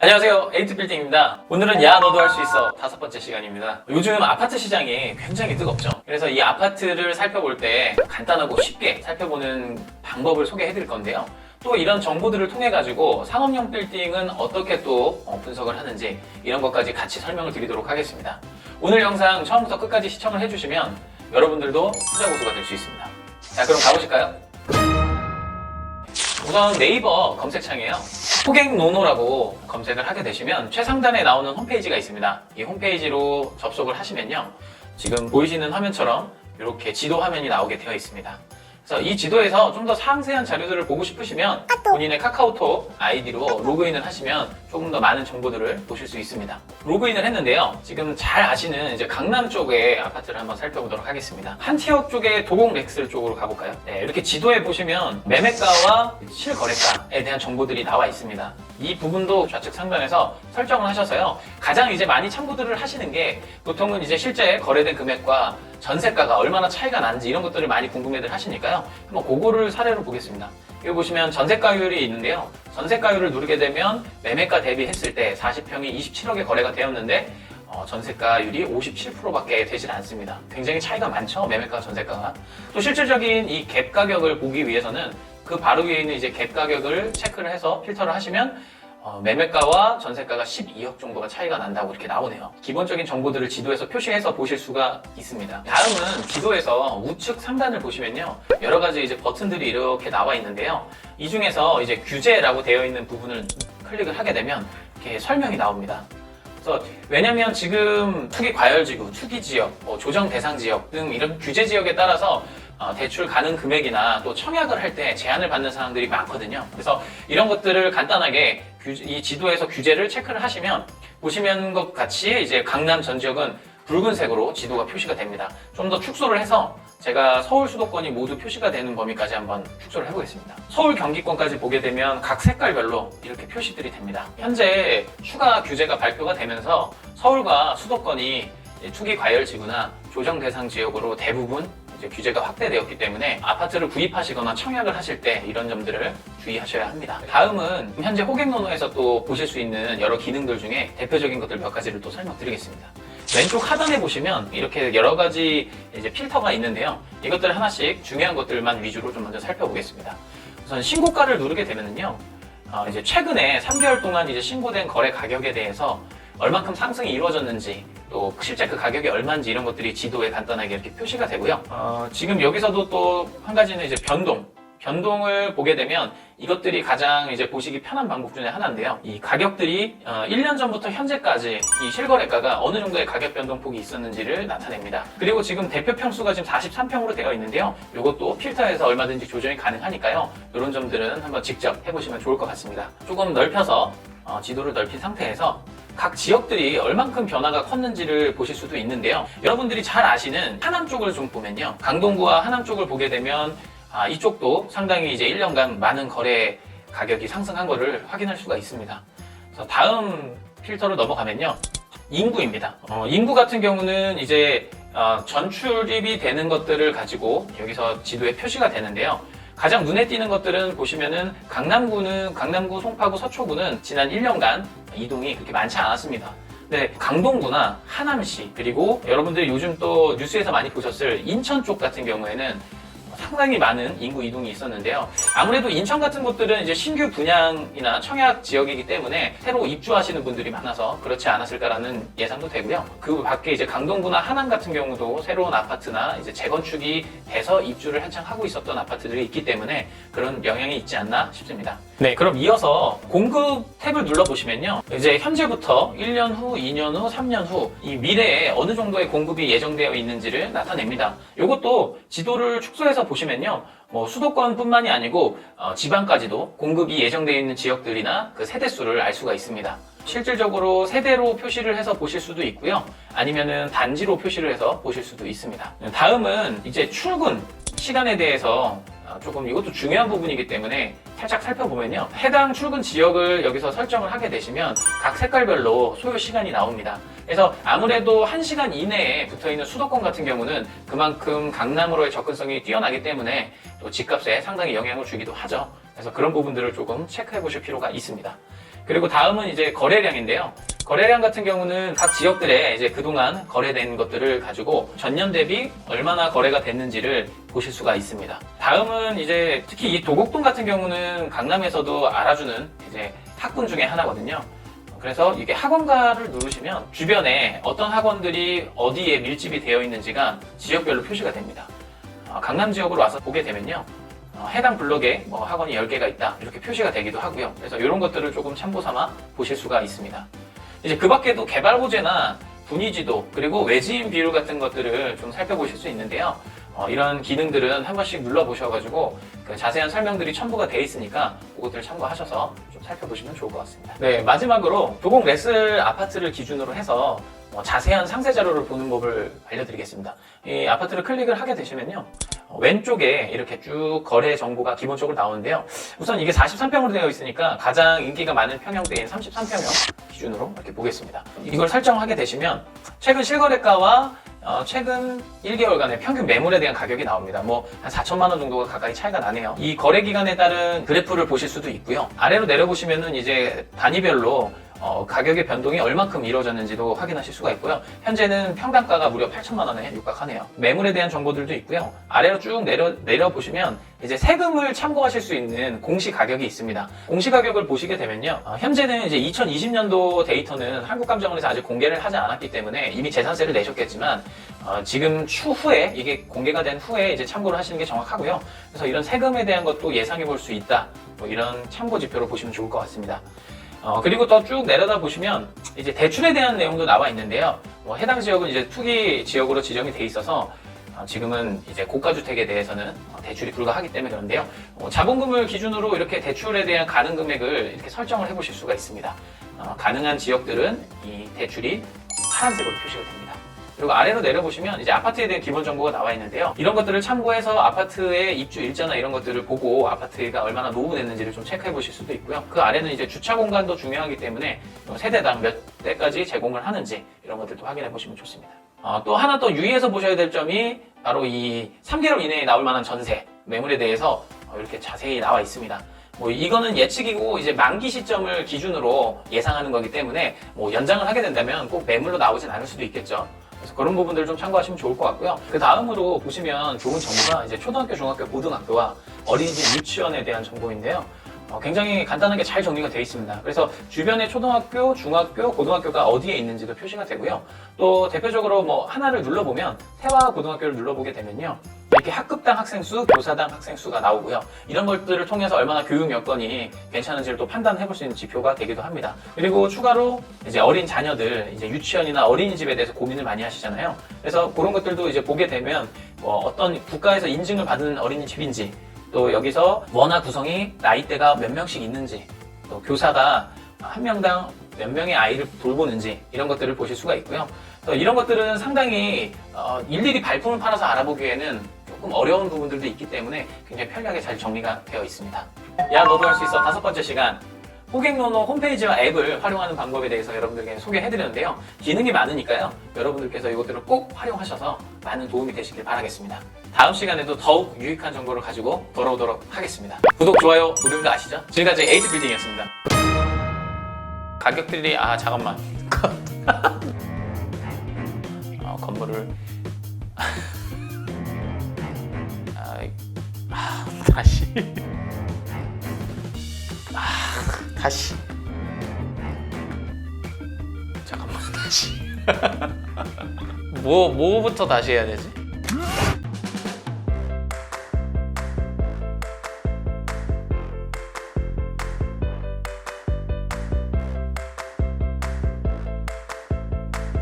안녕하세요, 에이트빌딩입니다. 오늘은 야 너도 할 수 있어 5번째 시간입니다. 요즘 아파트 시장이 굉장히 뜨겁죠. 그래서 이 아파트를 살펴볼 때 간단하고 쉽게 살펴보는 방법을 소개해 드릴 건데요. 또 이런 정보들을 통해 가지고 상업용 빌딩은 어떻게 또 분석을 하는지 이런 것까지 같이 설명을 드리도록 하겠습니다. 오늘 영상 처음부터 끝까지 시청을 해주시면 여러분들도 투자 고수가 될 수 있습니다. 자, 그럼 가보실까요? 우선 네이버 검색창에요, 호갱노노라고 검색을 하게 되시면 최상단에 나오는 홈페이지가 있습니다. 이 홈페이지로 접속을 하시면요, 지금 보이시는 화면처럼 이렇게 지도 화면이 나오게 되어 있습니다. 그래서 이 지도에서 좀 더 상세한 자료들을 보고 싶으시면 본인의 카카오톡 아이디로 로그인을 하시면 조금 더 많은 정보들을 보실 수 있습니다. 로그인을 했는데요, 지금 잘 아시는 이제 강남 쪽의 아파트를 한번 살펴보도록 하겠습니다. 한티어 쪽의 도곡 렉스 쪽으로 가볼까요? 네, 이렇게 지도에 보시면 매매가와 실거래가에 대한 정보들이 나와 있습니다. 이 부분도 좌측 상단에서 설정을 하셔서요, 가장 이제 많이 참고들을 하시는 게 보통은 이제 실제 거래된 금액과 전세가가 얼마나 차이가 나는지 이런 것들을 많이 궁금해들 하시니까요, 한번 그거를 사례로 보겠습니다. 여기 보시면 전세가율이 있는데요, 전세가율을 누르게 되면 매매가 대비했을 때 40평이 27억에 거래가 되었는데 전세가율이 57%밖에 되질 않습니다. 굉장히 차이가 많죠, 매매가 전세가가. 또 실질적인 이 갭 가격을 보기 위해서는 그 바로 위에 있는 이제 갭 가격을 체크를 해서 필터를 하시면 매매가와 전세가가 12억 정도가 차이가 난다고 이렇게 나오네요. 기본적인 정보들을 지도에서 표시해서 보실 수가 있습니다. 다음은 지도에서 우측 상단을 보시면요, 여러 가지 이제 버튼들이 이렇게 나와 있는데요, 이 중에서 이제 규제라고 되어 있는 부분을 클릭을 하게 되면 이렇게 설명이 나옵니다. 그래서 왜냐면 지금 투기 과열지구, 투기 지역, 조정 대상 지역 등 이런 규제 지역에 따라서 대출 가능 금액이나 또 청약을 할 때 제한을 받는 사항들이 많거든요. 그래서 이런 것들을 간단하게 이 지도에서 규제를 체크를 하시면 보시면 것 같이 이제 강남 전 지역은 붉은색으로 지도가 표시가 됩니다. 좀 더 축소를 해서 제가 서울 수도권이 모두 표시가 되는 범위까지 한번 축소를 해보겠습니다. 서울 경기권까지 보게 되면 각 색깔별로 이렇게 표시들이 됩니다. 현재 추가 규제가 발표가 되면서 서울과 수도권이 투기 과열지구나 조정 대상 지역으로 대부분 이제 규제가 확대되었기 때문에 아파트를 구입하시거나 청약을 하실 때 이런 점들을 주의하셔야 합니다. 다음은 현재 호갱노노에서 또 보실 수 있는 여러 기능들 중에 대표적인 것들 몇 가지를 또 설명드리겠습니다. 왼쪽 하단에 보시면 이렇게 여러 가지 이제 필터가 있는데요, 이것들 하나씩 중요한 것들만 위주로 좀 먼저 살펴보겠습니다. 우선 신고가를 누르게 되면은요, 이제 최근에 3개월 동안 이제 신고된 거래 가격에 대해서 얼만큼 상승이 이루어졌는지, 또 실제 그 가격이 얼마인지 이런 것들이 지도에 간단하게 이렇게 표시가 되고요. 지금 여기서도 또 한 가지는 이제 변동을 보게 되면 이것들이 가장 이제 보시기 편한 방법 중에 하나인데요, 이 가격들이 1년 전부터 현재까지 이 실거래가가 어느 정도의 가격 변동폭이 있었는지를 나타냅니다. 그리고 지금 대표 평수가 지금 43평으로 되어 있는데요, 이것도 필터에서 얼마든지 조정이 가능하니까요, 이런 점들은 한번 직접 해보시면 좋을 것 같습니다. 조금 넓혀서 지도를 넓힌 상태에서 각 지역들이 얼만큼 변화가 컸는지를 보실 수도 있는데요, 여러분들이 잘 아시는 하남 쪽을 좀 보면요, 강동구와 하남 쪽을 보게 되면 이쪽도 상당히 이제 1년간 많은 거래 가격이 상승한 거를 확인할 수가 있습니다. 그래서 다음 필터로 넘어가면요, 인구입니다. 인구 같은 경우는 이제 전출입이 되는 것들을 가지고 여기서 지도에 표시가 되는데요, 가장 눈에 띄는 것들은 보시면은 강남구, 송파구, 서초구는 지난 1년간 이동이 그렇게 많지 않았습니다. 네, 강동구나 하남시, 그리고 여러분들이 요즘 또 뉴스에서 많이 보셨을 인천 쪽 같은 경우에는 상당히 많은 인구 이동이 있었는데요, 아무래도 인천 같은 곳들은 이제 신규 분양이나 청약 지역이기 때문에 새로 입주하시는 분들이 많아서 그렇지 않았을까라는 예상도 되고요. 그 밖에 이제 강동구나 하남 같은 경우도 새로운 아파트나 이제 재건축이 돼서 입주를 한창 하고 있었던 아파트들이 있기 때문에 그런 영향이 있지 않나 싶습니다. 네, 그럼 이어서 공급 탭을 눌러보시면요, 이제 현재부터 1년 후, 2년 후, 3년 후 이 미래에 어느 정도의 공급이 예정되어 있는지를 나타냅니다. 이것도 지도를 축소해서 보시면요, 수도권뿐만이 아니고 지방까지도 공급이 예정되어 있는 지역들이나 그 세대수를 알 수가 있습니다. 실질적으로 세대로 표시를 해서 보실 수도 있고요, 아니면은 단지로 표시를 해서 보실 수도 있습니다. 다음은 이제 출근 시간에 대해서 조금 이것도 중요한 부분이기 때문에 살짝 살펴보면요, 해당 출근 지역을 여기서 설정을 하게 되시면 각 색깔별로 소요 시간이 나옵니다. 그래서 아무래도 1시간 이내에 붙어있는 수도권 같은 경우는 그만큼 강남으로의 접근성이 뛰어나기 때문에 또 집값에 상당히 영향을 주기도 하죠. 그래서 그런 부분들을 조금 체크해 보실 필요가 있습니다. 그리고 다음은 이제 거래량인데요. 거래량 같은 경우는 각 지역들에 이제 그동안 거래된 것들을 가지고 전년 대비 얼마나 거래가 됐는지를 보실 수가 있습니다. 다음은 이제 특히 이 도곡동 같은 경우는 강남에서도 알아주는 이제 학군 중에 하나거든요. 그래서 이게 학원가를 누르시면 주변에 어떤 학원들이 어디에 밀집이 되어 있는지가 지역별로 표시가 됩니다. 강남 지역으로 와서 보게 되면요. 해당 블록에 뭐 학원이 10개가 있다 이렇게 표시가 되기도 하고요. 그래서 이런 것들을 조금 참고 삼아 보실 수가 있습니다. 이제 그 밖에도 개발 호재나 분위지도 그리고 외지인 비율 같은 것들을 좀 살펴보실 수 있는데요. 이런 기능들은 한 번씩 눌러보셔가지고 그 자세한 설명들이 첨부가 되어 있으니까 그것들을 참고하셔서 좀 살펴보시면 좋을 것 같습니다. 네, 마지막으로 도곡 레슬 아파트를 기준으로 해서 자세한 상세 자료를 보는 법을 알려드리겠습니다. 이 아파트를 클릭을 하게 되시면요. 왼쪽에 이렇게 쭉 거래 정보가 기본적으로 나오는데요. 우선 이게 43평으로 되어 있으니까 가장 인기가 많은 평형대인 33평형 기준으로 이렇게 보겠습니다. 이걸 설정하게 되시면 최근 실거래가와 최근 1개월간의 평균 매물에 대한 가격이 나옵니다. 뭐 한 4천만 원 정도가 가까이 차이가 나네요. 이 거래 기간에 따른 그래프를 보실 수도 있고요. 아래로 내려보시면은 이제 단위별로 가격의 변동이 얼마큼 이루어졌는지도 확인하실 수가 있고요. 현재는 평당가가 무려 8천만 원에 육박하네요. 매물에 대한 정보들도 있고요. 아래로 쭉 내려보시면 이제 세금을 참고하실 수 있는 공시 가격이 있습니다. 공시 가격을 보시게 되면요. 현재는 이제 2020년도 데이터는 한국감정원에서 아직 공개를 하지 않았기 때문에 이미 재산세를 내셨겠지만 지금 추후에 이게 공개가 된 후에 이제 참고를 하시는 게 정확하고요. 그래서 이런 세금에 대한 것도 예상해 볼 수 있다. 뭐 이런 참고 지표로 보시면 좋을 것 같습니다. 그리고 더 쭉 내려다 보시면 이제 대출에 대한 내용도 나와 있는데요. 해당 지역은 이제 투기 지역으로 지정이 돼 있어서 지금은 이제 고가주택에 대해서는 대출이 불가하기 때문에 그런데요. 자본금을 기준으로 이렇게 대출에 대한 가능 금액을 이렇게 설정을 해보실 수가 있습니다. 가능한 지역들은 이 대출이 파란색으로 표시가 됩니다. 그리고 아래로 내려보시면 이제 아파트에 대한 기본 정보가 나와 있는데요. 이런 것들을 참고해서 아파트의 입주 일자나 이런 것들을 보고 아파트가 얼마나 노후됐는지를 좀 체크해 보실 수도 있고요. 그 아래는 이제 주차 공간도 중요하기 때문에 세대당 몇 대까지 제공을 하는지 이런 것들도 확인해 보시면 좋습니다. 또 하나 또 유의해서 보셔야 될 점이 바로 이 3개월 이내에 나올 만한 전세 매물에 대해서 이렇게 자세히 나와 있습니다. 이거는 예측이고 이제 만기 시점을 기준으로 예상하는 거기 때문에 연장을 하게 된다면 꼭 매물로 나오진 않을 수도 있겠죠. 그래서 그런 부분들을 좀 참고하시면 좋을 것 같고요. 그 다음으로 보시면 좋은 정보가 이제 초등학교, 중학교, 고등학교와 어린이집, 유치원에 대한 정보인데요. 굉장히 간단하게 잘 정리가 되어 있습니다. 그래서 주변에 초등학교, 중학교, 고등학교가 어디에 있는지도 표시가 되고요. 또 대표적으로 하나를 눌러보면 태화 고등학교를 눌러보게 되면요. 이렇게 학급당 학생 수, 교사당 학생 수가 나오고요. 이런 것들을 통해서 얼마나 교육 여건이 괜찮은지를 또 판단해 볼 수 있는 지표가 되기도 합니다. 그리고 추가로 이제 어린 자녀들, 이제 유치원이나 어린이집에 대해서 고민을 많이 하시잖아요. 그래서 그런 것들도 이제 보게 되면 어떤 국가에서 인증을 받은 어린이집인지 또 여기서 원화 구성이 나이대가 몇 명씩 있는지 또 교사가 한 명당 몇 명의 아이를 돌보는지 이런 것들을 보실 수가 있고요. 이런 것들은 상당히 일일이 발품을 팔아서 알아보기에는 조금 어려운 부분들도 있기 때문에 굉장히 편리하게 잘 정리가 되어 있습니다. 야 너도 할 수 있어 5번째 시간 호갱노노 홈페이지와 앱을 활용하는 방법에 대해서 여러분들에게 소개해드렸는데요. 기능이 많으니까요. 여러분들께서 이것들을 꼭 활용하셔서 많은 도움이 되시길 바라겠습니다. 다음 시간에도 더욱 유익한 정보를 가지고 돌아오도록 하겠습니다. 구독, 좋아요, 무료인 거 아시죠? 지금까지 에이트빌딩이었습니다. 가격들이 잠깐만 건물을 다시 다시 잠깐만 다시 뭐부터 다시 해야 되지?